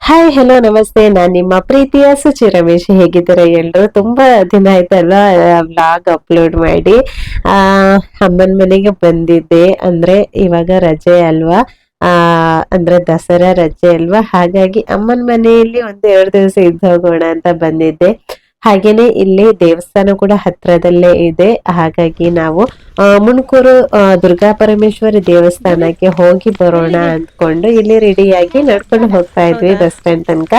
Hi hello ನಮಸ್ತೆ, ನಾನ್ ನಿಮ್ಮ ಪ್ರೀತಿಯ ಸುಚಿ ರಮೇಶ್. ಹೇಗಿದ್ದೀರಾ ಎಲ್ರು? ತುಂಬಾ ದಿನ ಆಯ್ತಲ್ಲ ವ್ಲಾಗ್ ಅಪ್ಲೋಡ್ ಮಾಡಿ. ಆ ಅಮ್ಮನ ಮನೆಗೆ ಬಂದಿದ್ದೆ. ಅಂದ್ರೆ ಇವಾಗ ರಜೆ ಅಲ್ವಾ, ಆ ಅಂದ್ರೆ ದಸರಾ ರಜೆ ಅಲ್ವಾ, ಹಾಗಾಗಿ ಅಮ್ಮನ ಮನೆಯಲ್ಲಿ ಒಂದ್ 2 ದಿವಸ ಇದ್ದು ಹೋಗೋಣ ಅಂತ ಬಂದಿದ್ದೆ. ಹಾಗೇನೆ ಇಲ್ಲಿ ದೇವಸ್ಥಾನ ಕೂಡ ಹತ್ರದಲ್ಲೇ ಇದೆ. ಹಾಗಾಗಿ ನಾವು ಮುಣಕೂರು ದುರ್ಗಾ ಪರಮೇಶ್ವರಿ ದೇವಸ್ಥಾನಕ್ಕೆ ಹೋಗಿ ಬರೋಣ ಅಂದ್ಕೊಂಡು ಇಲ್ಲಿ ರೆಡಿಯಾಗಿ ನಡ್ಕೊಂಡು ಹೋಗ್ತಾ ಇದ್ವಿ ಹೌದಾ? ಬಸ್ ಸ್ಟ್ಯಾಂಡ್ ತನಕ.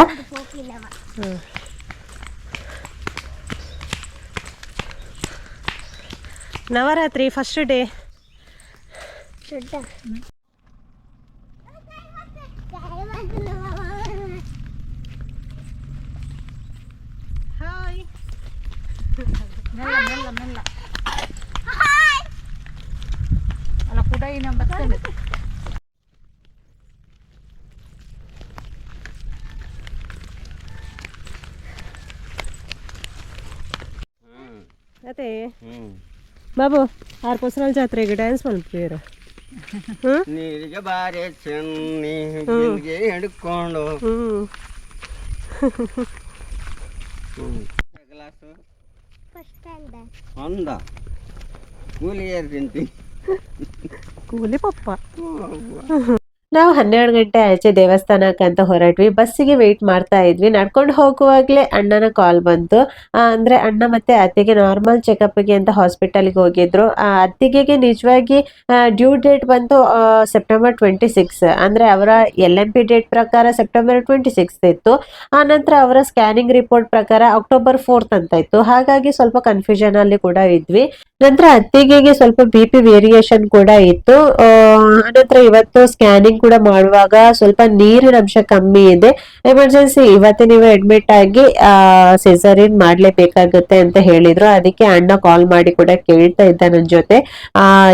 Navratri first day. ಹಾಯ್. ಮೆಲ್ಲ ಮೆಲ್ಲ ಅಲ್ಲ ಕೂಡ ನಮ್ಮ ಬರ್ತೇನೆ. ಅದೇ ಬಾಬು ಆರ್ ಪೊಸರಾಲ್ ಜಾತ್ರೆಗೆ ಡ್ಯಾನ್ಸ್ ಮಾಡ್ತೀರ? ನೀರಿಗೆ ಬಾರಿ ಚೆನ್ನಿ ಬಿಂದಿಗೆ ಹಿಡ್ಕೊಂಡು ಗ್ಲಾಸು ಒಂದ ಕೂಲಿ ತಿಂತಿ ಕೂಲಿ ಪಪ್ಪ. ನಾವು 12 ಗಂಟೆ ಆಚೆ ದೇವಸ್ಥಾನಕ್ಕಂತ ಹೊರಟ್ವಿ. ಬಸ್ಸಿಗೆ ವೇಟ್ ಮಾಡ್ತಾ ಇದ್ವಿ. ನಡ್ಕೊಂಡು ಹೋಗುವಾಗ್ಲೇ ಅಣ್ಣನ ಕಾಲ್ ಬಂತು. ಅಂದ್ರೆ ಅಣ್ಣ ಮತ್ತೆ ಅತ್ತಿಗೆ ನಾರ್ಮಲ್ ಚೆಕಪ್ಗೆ ಅಂತ ಹಾಸ್ಪಿಟಲ್ಗೆ ಹೋಗಿದ್ರು. ಅತ್ತಿಗೆಗೆ ನಿಜವಾಗಿ ಡ್ಯೂ ಡೇಟ್ ಬಂತು ಸೆಪ್ಟೆಂಬರ್ 26. ಅಂದ್ರೆ ಅವರ LMP ಡೇಟ್ ಪ್ರಕಾರ ಸೆಪ್ಟೆಂಬರ್ 26 ಇತ್ತು. ಆ ನಂತರ ಅವರ ಸ್ಕ್ಯಾನಿಂಗ್ ರಿಪೋರ್ಟ್ ಪ್ರಕಾರ ಅಕ್ಟೋಬರ್ 4 ಅಂತ ಇತ್ತು. ಹಾಗಾಗಿ ಸ್ವಲ್ಪ ಕನ್ಫ್ಯೂಷನ್ ಅಲ್ಲಿ ಕೂಡ ಇದ್ವಿ. ನಂತರ ಅತ್ತಿಗೆಗೆ ಸ್ವಲ್ಪ BP ವೇರಿಯೇಷನ್ ಕೂಡ ಇತ್ತು. ಅನಂತರ ಇವತ್ತು ಸ್ಕ್ಯಾನಿಂಗ್ ಕೂಡ ಮಾಡುವಾಗ ಸ್ವಲ್ಪ ನೀರಿನ ಅಂಶ ಕಮ್ಮಿ ಇದೆ. ಎಮರ್ಜೆನ್ಸಿ ಇವತ್ತೇ ನೀವು ಅಡ್ಮಿಟ್ ಆಗಿ ಸಿಸರಿನ್ ಮಾಡ್ಲೇಬೇಕಾಗುತ್ತೆ ಅಂತ ಹೇಳಿದ್ರು. ಅದಕ್ಕೆ ಅಣ್ಣ ಕಾಲ್ ಮಾಡಿ ಕೂಡ ಕೇಳ್ತಾ ಇದ್ದ ನನ್ ಜೊತೆ,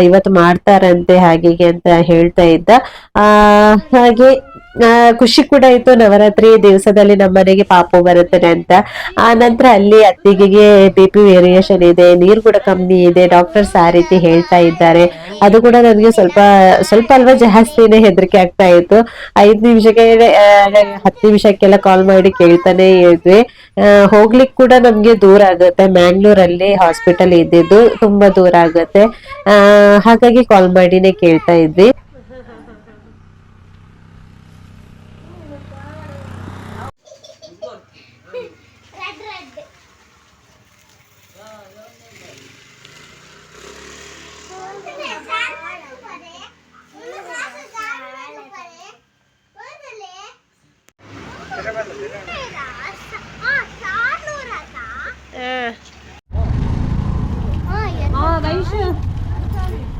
ಇವತ್ತು ಮಾಡ್ತಾರಂತೆ ಹಾಗೆ ಅಂತ ಹೇಳ್ತಾ ಇದ್ದ. ಹಾಗೆ ಖುಷಿ ಕೂಡ ಇತ್ತು, ನವರಾತ್ರಿ ದಿವಸದಲ್ಲಿ ನಮ್ಮ ಮನೆಗೆ ಪಾಪು ಬರುತ್ತದೆ ಅಂತ. ಆ ನಂತರ ಅಲ್ಲಿ ಅತ್ತಿಗೆಗೆ BP ವೇರಿಯೇಷನ್ ಇದೆ, ನೀರು ಕೂಡ ಕಮ್ಮಿ ಇದೆ, ಡಾಕ್ಟರ್ಸ್ ಆ ರೀತಿ ಹೇಳ್ತಾ ಇದ್ದಾರೆ. ಅದು ಕೂಡ ನನಗೆ ಸ್ವಲ್ಪ ಸ್ವಲ್ಪ ಅಲ್ವಾ ಜಾಸ್ತಿನೇ ಹೆದರಿಕೆ ಆಗ್ತಾ ಇತ್ತು. 5 ನಿಮಿಷಕ್ಕೆ 10 ನಿಮಿಷಕ್ಕೆಲ್ಲ ಕಾಲ್ ಮಾಡಿ ಕೇಳ್ತಾನೆ ಇದ್ವಿ. ಹೋಗ್ಲಿಕ್ಕೆ ಕೂಡ ನಮ್ಗೆ ದೂರ ಆಗುತ್ತೆ, ಮ್ಯಾಂಗ್ಳೂರಲ್ಲಿ ಹಾಸ್ಪಿಟಲ್ ಇದ್ದಿದ್ದು ತುಂಬಾ ದೂರ ಆಗುತ್ತೆ. ಹಾಗಾಗಿ ಕಾಲ್ ಮಾಡಿನೇ ಕೇಳ್ತಾ ಇದ್ವಿ.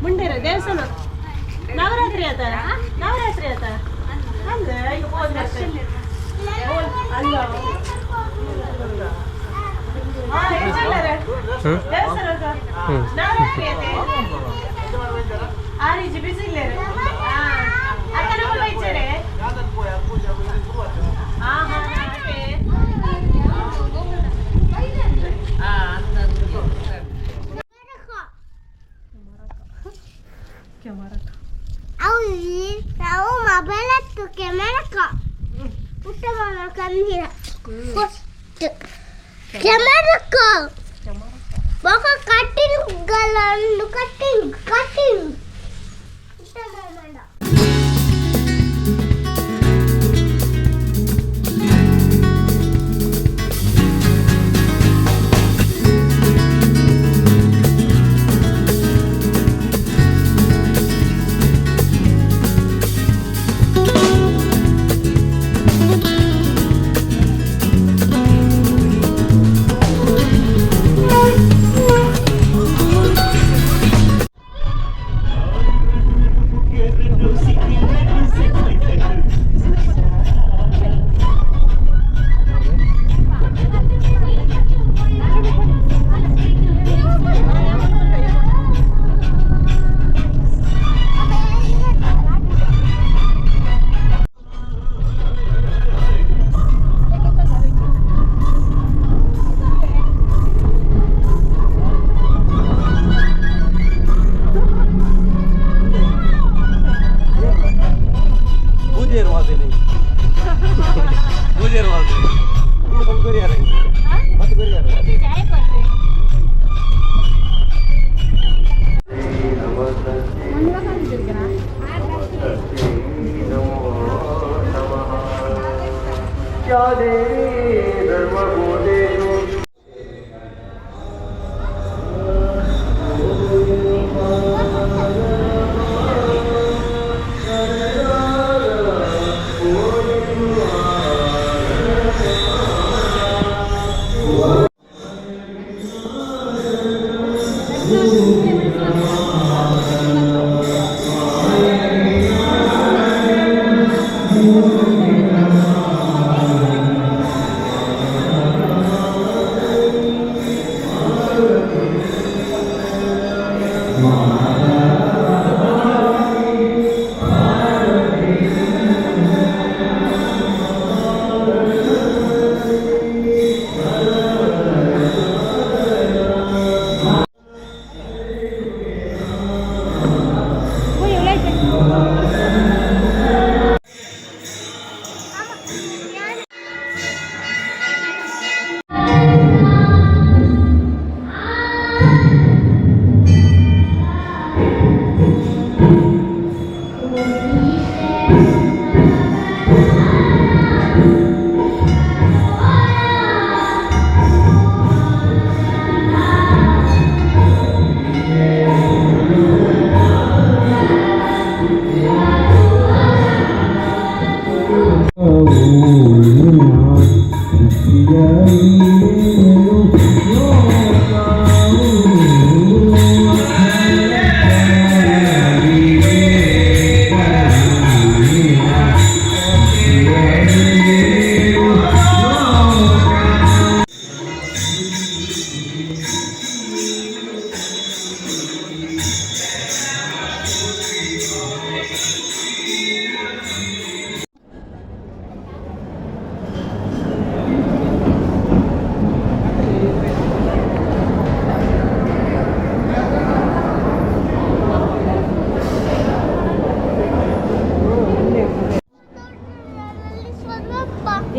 ಮುಂಡೆ ದೇವಸ್ಥಾನ ನವರಾತ್ರಿ ಆತ ನವರಾತ್ರಿ ಆತ ನಾವು ಮೊಬೈಲ್ ಹತ್ತು ಕ್ಯಾಮೆರಕ್ಕ ಪುಟ್ಟ ಕಮ್ಮೀರ ಕ್ಯಾಮೆರಕ್ಕ ಬಾಕ ಕಟ್ಟಿಂಗ್ ಗಲಂಡು ಕಟ್ಟಿಂಗ್ ಕಟ್ಟಿಂಗ್ ಪುಟ್ಟ ಮಾಮಂಡ.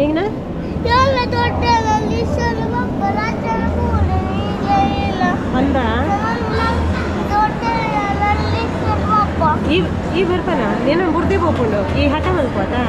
ಈಗನ ಎಲ್ಲ ದೊಡ್ಡದಲ್ಲಿ ಸ್ವಲ್ಪ ರಾಜನ ಕೂಡಲೇ ಇಲ್ಲ ಅಂದ ದೊಡ್ಡದಲ್ಲಿ ಸ್ವಲ್ಪ ಈ ಬರ್ತಾನ నేను బుర్ది పోపుండు ఈ హఠ మల్పోతా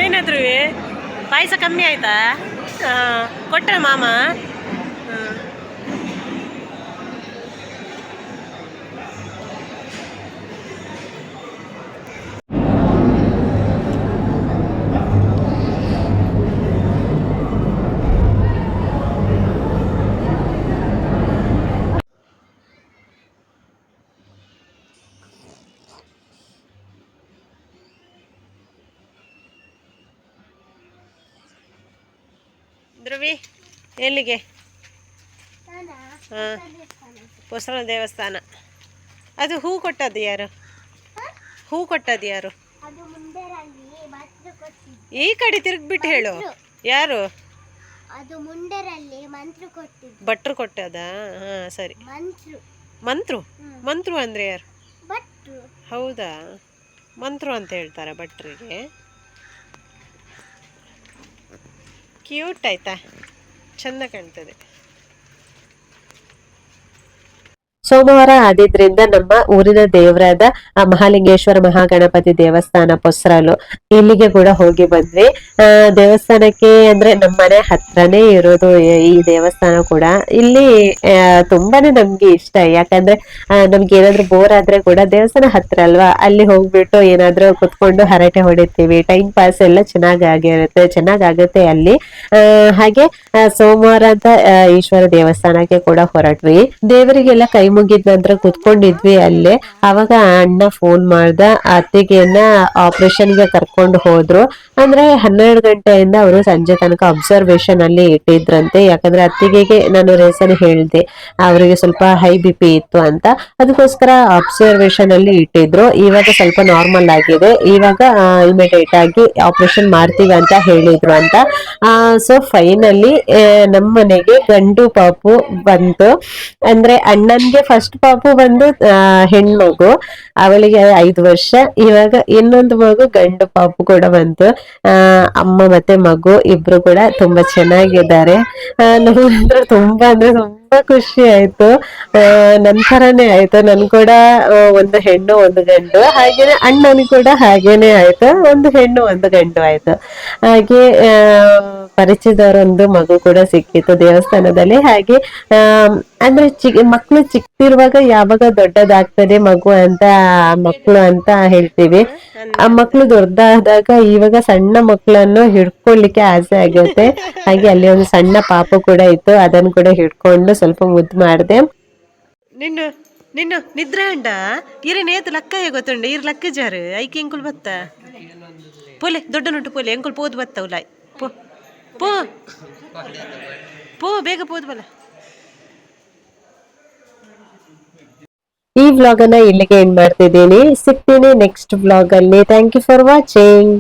ಏನಾದ್ರು ಪಾಯಸ ಕಮ್ಮಿ ಆಯ್ತಾ ಕೊಟ್ಟ ಮಾಮ ಧ್ರುವಿ ಎಲ್ಲಿಗೆ ಹಾಂ ಹೊಸಳ ದೇವಸ್ಥಾನ ಅದು ಹೂ ಕೊಟ್ಟದ್ದು ಯಾರು ಹೂ ಕೊಟ್ಟದ್ದು ಯಾರು ಈ ಕಡೆ ತಿರುಗ್ಬಿಟ್ಟು ಹೇಳು ಯಾರು ಅದು ಮುಂಡರಲ್ಲಿ ಮಂತ್ರ ಕೊಟ್ಟಿದ್ದು ಭಟ್ರು ಕೊಟ್ಟದ ಹಾಂ ಸರಿ ಮಂತ್ರು ಮಂತ್ರು ಅಂದರೆ ಯಾರು ಭಟ್ರು ಹೌದಾ ಮಂತ್ರು ಅಂತ ಹೇಳ್ತಾರೆ ಭಟ್ರಿಗೆ ಕ್ಯೂಟ್ ಆಯ್ತಾ ಚಂದ ಕಾಣ್ತದೆ ಸೋಮವಾರ ಆದಿದ್ರಿಂದ ನಮ್ಮ ಊರಿನ ದೇವರಾದ ಮಹಾಲಿಂಗೇಶ್ವರ ಮಹಾಗಣಪತಿ ದೇವಸ್ಥಾನ ಪೊಸರಲು ಇಲ್ಲಿಗೆ ಕೂಡ ಹೋಗಿ ಬಂದ್ವಿ. ದೇವಸ್ಥಾನಕ್ಕೆ ಅಂದ್ರೆ ನಮ್ಮ ಮನೆ ಹತ್ರನೇ ಇರೋದು ಈ ದೇವಸ್ಥಾನ ಕೂಡ. ಇಲ್ಲಿ ತುಂಬಾನೇ ನಮ್ಗೆ ಇಷ್ಟ, ಯಾಕಂದ್ರೆ ನಮ್ಗೆ ಏನಾದ್ರು ಬೋರ್ ಆದ್ರೆ ಕೂಡ ದೇವಸ್ಥಾನ ಹತ್ರ ಅಲ್ವಾ, ಅಲ್ಲಿ ಹೋಗ್ಬಿಟ್ಟು ಏನಾದ್ರು ಕುತ್ಕೊಂಡು ಹರಟೆ ಹೊಡಿತೀವಿ, ಟೈಮ್ ಪಾಸ್ ಎಲ್ಲ ಚೆನ್ನಾಗಾಗುತ್ತೆ ಅಲ್ಲಿ. ಹಾಗೆ ಸೋಮವಾರ ಅಂತ ಈಶ್ವರ ದೇವಸ್ಥಾನಕ್ಕೆ ಕೂಡ ಹೊರಟ್ವಿ. ದೇವರಿಗೆಲ್ಲ ಕೈ ಮುಗಿದ ನಂತರ ಕುತ್ಕೊಂಡಿದ್ವಿ ಅಲ್ಲೇ. ಅವಾಗ ಅಣ್ಣ ಫೋನ್ ಮಾಡ್ದ, ಅತ್ತಿಗೆನ ಆಪರೇಷನ್ಗೆ ಕರ್ಕೊಂಡು ಹೋದ್ರು. ಅಂದ್ರೆ 12 ಗಂಟೆಯಿಂದ ಅವರು ಸಂಜೆ ತನಕ ಅಬ್ಸರ್ವೇಷನ್ ಅಲ್ಲಿ ಇಟ್ಟಿದ್ರಂತೆ. ಯಾಕಂದ್ರೆ ಅತ್ತಿಗೆಗೆ ನಾನು ರೀಸನ್ ಹೇಳ್ದೆ, ಅವರಿಗೆ ಸ್ವಲ್ಪ ಹೈ BP ಇತ್ತು ಅಂತ, ಅದಕ್ಕೋಸ್ಕರ ಅಬ್ಸರ್ವೇಷನ್ ಅಲ್ಲಿ ಇಟ್ಟಿದ್ರು. ಇವಾಗ ಸ್ವಲ್ಪ ನಾರ್ಮಲ್ ಆಗಿದೆ, ಇವಾಗ ಇಮಿಡಿಯೇಟ್ ಆಗಿ ಆಪರೇಷನ್ ಮಾಡ್ತೀವಿ ಅಂತ ಹೇಳಿದ್ರು ಅಂತ. ಸೊ ಫೈನಲಿ ನಮ್ಮ ಮನೆಗೆ ಗಂಡು ಪಾಪು ಬಂತು. ಅಂದ್ರೆ ಅಣ್ಣನ್ಗೆ ಫಸ್ಟ್ ಪಾಪು ಬಂದು ಹೆಣ್ಮಗು, ಅವಳಿಗೆ 5 ವರ್ಷ. ಇವಾಗ ಇನ್ನೊಂದು ಮಗು ಗಂಡು ಪಾಪು ಕೂಡ ಬಂತು. ಅಮ್ಮ ಮತ್ತೆ ಮಗು ಇಬ್ರು ಕೂಡ ತುಂಬಾ ಚೆನ್ನಾಗಿದ್ದಾರೆ. ನಮ್ಗಂದ್ರೆ ತುಂಬಾ ಅಂದ್ರೆ ತುಂಬಾ ಖುಷಿ ಆಯ್ತು. ನಂತರನೇ ಆಯ್ತು, ನನ್ ಕೂಡ ಒಂದು ಹೆಣ್ಣು ಒಂದು ಗಂಡು, ಹಾಗೇನೆ ಅಣ್ಣನಿಗೆ ಕೂಡ ಹಾಗೇನೆ ಆಯ್ತು, ಒಂದು ಹೆಣ್ಣು ಒಂದು ಗಂಡು ಆಯ್ತು. ಹಾಗೆ ಪರಿಚಯದವರೊಂದು ಮಗು ಕೂಡ ಸಿಕ್ಕಿತ್ತು ದೇವಸ್ಥಾನದಲ್ಲಿ. ಹಾಗೆ ಅಂದ್ರೆ ಮಕ್ಕಳು ಚಿಕ್ಕದಿರುವಾಗ ಯಾವಾಗ ದೊಡ್ಡದಾಗ್ತದೆ ಮಗು ಅಂತ, ಮಕ್ಕಳು ಅಂತ ಹೇಳ್ತೀವಿ. ಆ ಮಕ್ಕಳು ದೊಡ್ಡದಾದಾಗ ಇವಾಗ ಸಣ್ಣ ಮಕ್ಕಳನ್ನು ಹಿಡ್ಕೊಳ್ಳಿಕ್ಕೆ ಆಸೆ ಆಗುತ್ತೆ. ಹಾಗೆ ಅಲ್ಲಿ ಒಂದು ಸಣ್ಣ ಪಾಪು ಕೂಡ ಇತ್ತು, ಅದನ್ನು ಕೂಡ ಹಿಡ್ಕೊಂಡು ಸ್ವಲ್ಪ ಮುದ್ದು ಮಾಡಿದೆ. ನಿನ್ನು ನಿದ್ರೆ ಅಂಡ ಇರಿ ನೇತು ಲಕ್ಕ ಗೊತ್ತುಂಡು ಇರ್ ಲಕ್ಕ ಜಾರು ಐಕಿ ಎಂಕುಲ್ ಬತ್ತ ಪೋಲೆ ದೊಡ್ಡ ನೋಟು ಪೋಲೆ ಎಂಕುಲ್ ಪೋದು ಬತ್ತ ಉಲಾಯ್ ಪೋ ಪೋ ಪೋ ಬೇಗ ಪೋದು ಬಲ. ಈ ವ್ಲಾಗ್ ಅನ್ನ ಇಲ್ಲಿಗೆ ಎಂಡ್ ಮಾಡ್ತಿದ್ದೀನಿ. ಸಿಗ್ತೀನಿ ನೆಕ್ಸ್ಟ್ ವ್ಲಾಗ್ ಅಲ್ಲಿ. Thank you for watching.